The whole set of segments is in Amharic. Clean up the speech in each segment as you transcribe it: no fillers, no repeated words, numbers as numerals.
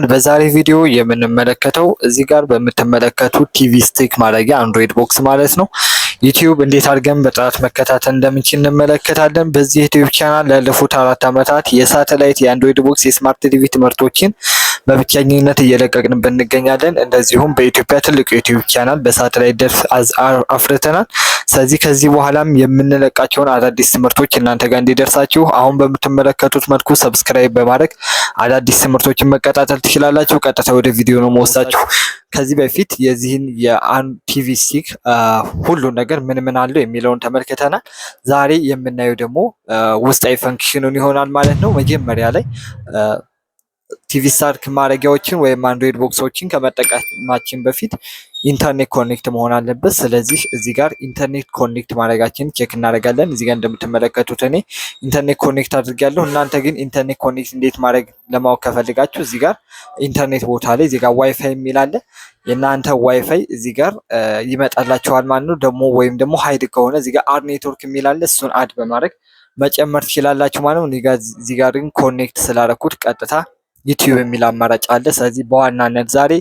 በዛሬ ቪዲዮ የምንመለከተው እዚህ ጋር በምትመለከቱት ቲቪ ስቲክ ማድረጊያ አንድሮይድ ቦክስ ማለት ነው ዩቲዩብ እንዴት አድርገን በጥራት መከታተል እንደምንችል እንመለከታለን። በዚህ ዩቲዩብ ቻናል ላለፉት 4 ዓመታት የሳተላይት የአንድሮይድ ቦክስ የስማርት ቲቪ ትምህርቶችን በብቸኝነት እየለቀቅንበት እንገኛለን። እንደዚሁም በኢትዮጵያ ትልቁ ዩቲዩብ ቻናል በሳተላይት ደርስ አፍርተናል። ስለዚህ ከዚህ በኋላም የምንለቃቸውን አዳዲስ ትምህርቶች እናንተ ጋር እንዲደርሳችሁ አሁን በምትመለከቱት መልኩ ሰብስክራይብ በማድረግ አዳዲስ ትምህርቶችን መከታተል ትችላላችሁ። ቀጥታ ወደ ቪዲዮ ነው መወስዳችሁ። ከዚህ በፊት የዚህን የቲቪ ስቲክ ሁሉ ነገር ምን አለው የሚለውን ተመልክተናል። ዛሬ የምናየው ደግሞ ውስጣዊ ፈንክሽኑን ይሆናል ማለት ነው። መጀመሪያ ላይ ቲቪ ስታርክ ማድረጊያዎችን ወይም አንድሮይድ ቦክሶችን ከመጠቀማችን በፊት ኢንተርኔት ኮኔክት መሆን አለበት። ስለዚህ እዚህ ጋር ኢንተርኔት ኮኔክት ማድረጋችን ቼክ እናደርጋለን። እዚህ ጋር እንደምትመለከቱት እኔ ኢንተርኔት ኮኔክት አድርጌያለሁ። እናንተ ግን ኢንተርኔት ኮኔክት እንዴት ማድረግ ለማወቅ ከፈልጋችሁ እዚህ ጋር ኢንተርኔት ቦታ ላይ እዚህ ጋር ዋይፋይ የሚል አለ። የእናንተ ዋይፋይ እዚህ ጋር ይመጣላችኋል ማለት ነው። ደግሞ ወይም ደግሞ ሀይድ ከሆነ እዚህ ጋር አድ ኔትወርክ የሚል አለ። እሱን አድ በማድረግ መጨመር ትችላላችሁ ማለት ነው። እዚህ ጋር ግን ኮኔክት ስላደረኩት ቀጥታ ዩቲዩብ የሚል አማራጭ አለ። ስለዚህ በዋናነት ዛሬ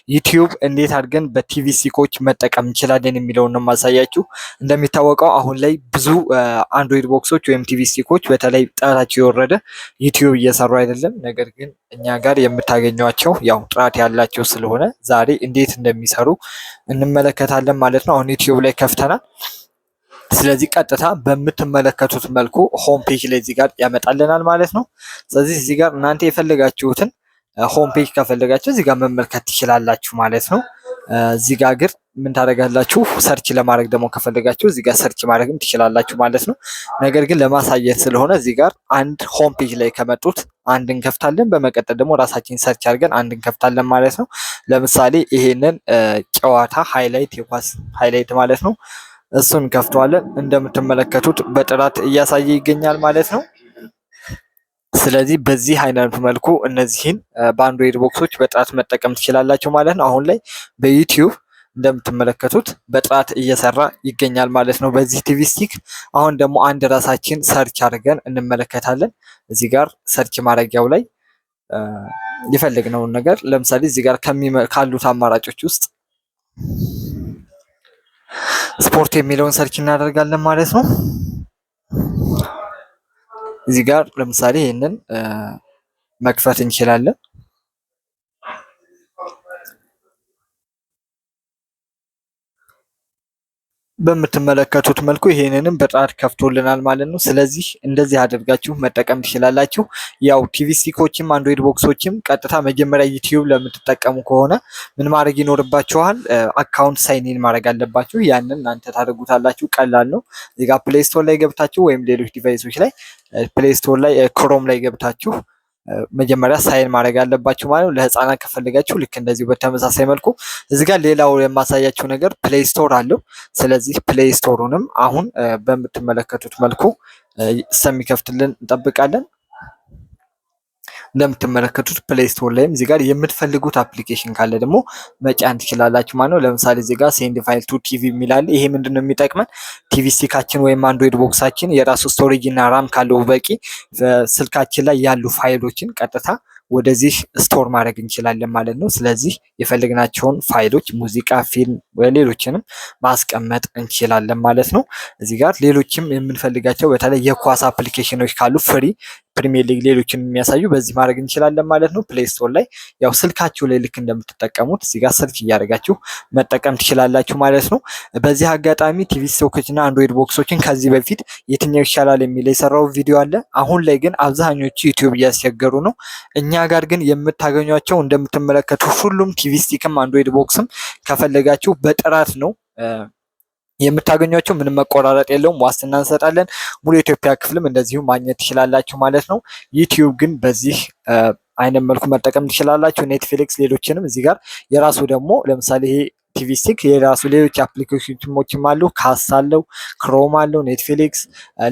ዩቲዩብ እንዴት አድርገን በቲቪ ስቲኮች መጠቀም እንችላለን የሚለውን ነው ማሳያችሁ። እንደሚታወቀው አሁን ላይ ብዙ አንድሮይድ ቦክሶች ወይም ቲቪ ስቲኮች በተለይ ጥራታቸው የወረደ ዩቲዩብ እየሰሩ አይደለም። ነገር ግን እኛ ጋር የምታገኟቸው ያው ጥራት ያላቸው ስለሆነ ዛሬ እንዴት እንደሚሰሩ እንመለከታለን ማለት ነው። አሁን ዩቲዩብ ላይ ከፍተናል። ስለዚህ ቀጥታ በምትመለከቱት መልኩ ሆም ፔጅ ላይ እዚህ ጋር ያመጣልናል ማለት ነው። ስለዚህ እዚህ ጋር እናንተ የፈለጋችሁትን ሆም ፔጅ ከፈለጋችሁ እዚህ ጋር መመልከት ትችላላችሁ ማለት ነው። እዚህ ጋር ግን ምን ታደርጋላችሁ? ሰርች ለማድረግ ደግሞ ከፈለጋችሁ እዚህ ጋር ሰርች ማድረግም ትችላላችሁ ማለት ነው። ነገር ግን ለማሳየት ስለሆነ እዚህ ጋር አንድ ሆም ፔጅ ላይ ከመጡት አንድ እንከፍታለን። በመቀጠል ደግሞ ራሳችን ሰርች አድርገን አንድ እንከፍታለን ማለት ነው። ለምሳሌ ይሄንን ጨዋታ ሃይላይት የኳስ ሃይላይት ማለት ነው እሱን ከፍተዋለን። እንደምትመለከቱት በጥራት እያሳየ ይገኛል ማለት ነው። ስለዚህ በዚህ አይነት መልኩ እነዚህን በአንድሮይድ ቦክሶች በጥራት መጠቀም ትችላላችሁ ማለት ነው። አሁን ላይ በዩቲዩብ እንደምትመለከቱት በጥራት እየሰራ ይገኛል ማለት ነው በዚህ ቲቪ ስቲክ። አሁን ደግሞ አንድ ራሳችን ሰርች አድርገን እንመለከታለን። እዚህ ጋር ሰርች ማድረጊያው ላይ የፈለግነውን ነገር ለምሳሌ እዚህ ጋር ካሉት አማራጮች ውስጥ ስፖርት የሚለውን ሰርች እናደርጋለን ማለት ነው። እዚህ ጋር ለምሳሌ ይሄንን መክፈት እንችላለን። በምትመለከቱት መልኩ ይሄንንም በጥራት ከፍቶልናል ማለት ነው። ስለዚህ እንደዚህ አድርጋችሁ መጠቀም ትችላላችሁ። ያው ቲቪ ስቲኮችም አንድሮይድ ቦክሶችም ቀጥታ መጀመሪያ ዩቲዩብ ለምትጠቀሙ ከሆነ ምን ማድረግ ይኖርባችኋል? አካውንት ሳይኒን ማድረግ አለባችሁ። ያንን እናንተ ታደርጉታላችሁ። ቀላል ነው። እዚህ ጋር ፕሌይ ስቶር ላይ ገብታችሁ ወይም ሌሎች ዲቫይሶች ላይ ፕሌይ ስቶር ላይ ክሮም ላይ ገብታችሁ መጀመሪያ ሳይን ማድረግ አለባችሁ ማለት ነው። ለህፃናት ከፈለጋችሁ ልክ እንደዚሁ በተመሳሳይ መልኩ እዚህ ጋር ሌላው የማሳያችሁ ነገር ፕሌይ ስቶር አለው። ስለዚህ ፕሌይ ስቶሩንም አሁን በምትመለከቱት መልኩ እስከሚከፍትልን እንጠብቃለን። እንደምትመለከቱት ፕሌይ ስቶር ላይም እዚህ ጋር የምትፈልጉት አፕሊኬሽን ካለ ደግሞ መጫን ትችላላችሁ ማለት ነው። ለምሳሌ እዚህ ጋር ሴንድ ፋይል ቱ ቲቪ የሚላል። ይሄ ምንድነው የሚጠቅመን? ቲቪ ስቲካችን ወይም አንድሮይድ ቦክሳችን የራሱ ስቶሬጅ እና ራም ካለው በቂ ስልካችን ላይ ያሉ ፋይሎችን ቀጥታ ወደዚህ ስቶር ማድረግ እንችላለን ማለት ነው። ስለዚህ የፈለግናቸውን ፋይሎች ሙዚቃ፣ ፊልም፣ ሌሎችንም ማስቀመጥ እንችላለን ማለት ነው። እዚህ ጋር ሌሎችም የምንፈልጋቸው በተለይ የኳስ አፕሊኬሽኖች ካሉ ፍሪ ፕሪሚየር ሊግ ሌሎችን የሚያሳዩ በዚህ ማድረግ እንችላለን ማለት ነው። ፕሌይ ስቶር ላይ ያው ስልካችሁ ላይ ልክ እንደምትጠቀሙት እዚህ ጋር ሰርች እያደረጋችሁ መጠቀም ትችላላችሁ ማለት ነው። በዚህ አጋጣሚ ቲቪ ስቲኮች እና አንድሮይድ ቦክሶችን ከዚህ በፊት የትኛው ይሻላል የሚል የሰራው ቪዲዮ አለ። አሁን ላይ ግን አብዛኞቹ ዩቲዩብ እያስቸገሩ ነው። እኛ ጋር ግን የምታገኟቸው እንደምትመለከቱ ሁሉም ቲቪ ስቲክም አንድሮይድ ቦክስም ከፈለጋችሁ በጥራት ነው የምታገኟቸው። ምንም መቆራረጥ የለውም። ዋስትና እንሰጣለን። ሙሉ የኢትዮጵያ ክፍልም እንደዚሁ ማግኘት ትችላላችሁ ማለት ነው። ዩቲዩብ ግን በዚህ አይነት መልኩ መጠቀም ትችላላችሁ። ኔትፍሊክስ ሌሎችንም እዚህ ጋር የራሱ ደግሞ ለምሳሌ ይሄ ቲቪ ስቲክ የራሱ ሌሎች አፕሊኬሽኖችም አሉ። ካስ አለው፣ ክሮም አለው፣ ኔትፍሊክስ፣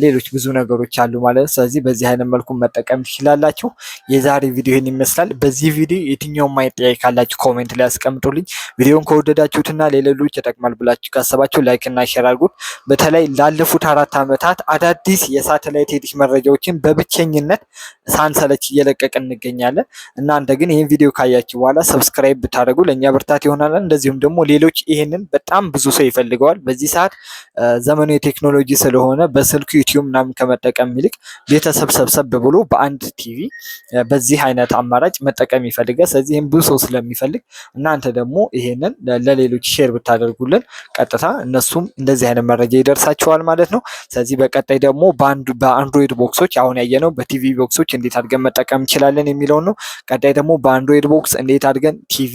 ሌሎች ብዙ ነገሮች አሉ ማለት ነው። ስለዚህ በዚህ አይነት መልኩ መጠቀም ትችላላችሁ። የዛሬ ቪዲዮ ይህን ይመስላል። በዚህ ቪዲዮ የትኛውም አይነት ጥያቄ ካላችሁ ኮሜንት ላይ አስቀምጡልኝ። ቪዲዮን ከወደዳችሁትና ለሌሎች ይጠቅማል ብላችሁ ካሰባችሁ ላይክ እና ሼር አድርጉት። በተለይ ላለፉት 4 ዓመታት አዳዲስ የሳተላይት ዲሽ መረጃዎችን በብቸኝነት ሳንሰለች እየለቀቅን እንገኛለን። እናንተ ግን ይህን ቪዲዮ ካያችሁ በኋላ ሰብስክራይብ ብታደርጉ ለእኛ ብርታት ይሆናል። እንደዚሁም ደግሞ ሌሎች ይህንን በጣም ብዙ ሰው ይፈልገዋል። በዚህ ሰዓት ዘመኑ የቴክኖሎጂ ስለሆነ በስልኩ ዩቲዩብ ምናምን ከመጠቀም ይልቅ ቤተሰብ ሰብሰብ ብሎ በአንድ ቲቪ በዚህ አይነት አማራጭ መጠቀም ይፈልጋል። ስለዚህ ይህን ብዙ ሰው ስለሚፈልግ እናንተ ደግሞ ይሄንን ለሌሎች ሼር ብታደርጉልን ቀጥታ እነሱም እንደዚህ አይነት መረጃ ይደርሳቸዋል ማለት ነው። ስለዚህ በቀጣይ ደግሞ በአንድሮይድ ቦክሶች አሁን ያየነው በቲቪ ቦክሶች እንዴት አድርገን መጠቀም እንችላለን የሚለውን ነው። ቀጣይ ደግሞ በአንድሮይድ ቦክስ እንዴት አድርገን ቲቪ፣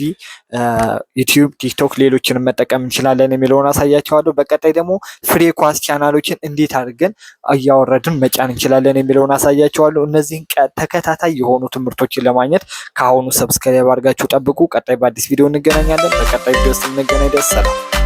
ዩቲዩብ፣ ቲክቶክ ሌሎችንም መጠቀም እንችላለን የሚለውን አሳያቸዋለሁ። በቀጣይ ደግሞ ፍሪ ኳስ ቻናሎችን እንዴት አድርገን እያወረድን መጫን እንችላለን የሚለውን አሳያቸዋለሁ። እነዚህን ተከታታይ የሆኑ ትምህርቶችን ለማግኘት ከአሁኑ ሰብስክራይብ አድርጋችሁ ጠብቁ። ቀጣይ በአዲስ ቪዲዮ እንገናኛለን። በቀጣይ ቪዲዮ ውስጥ እንገናኝ። ደስ ሰላም።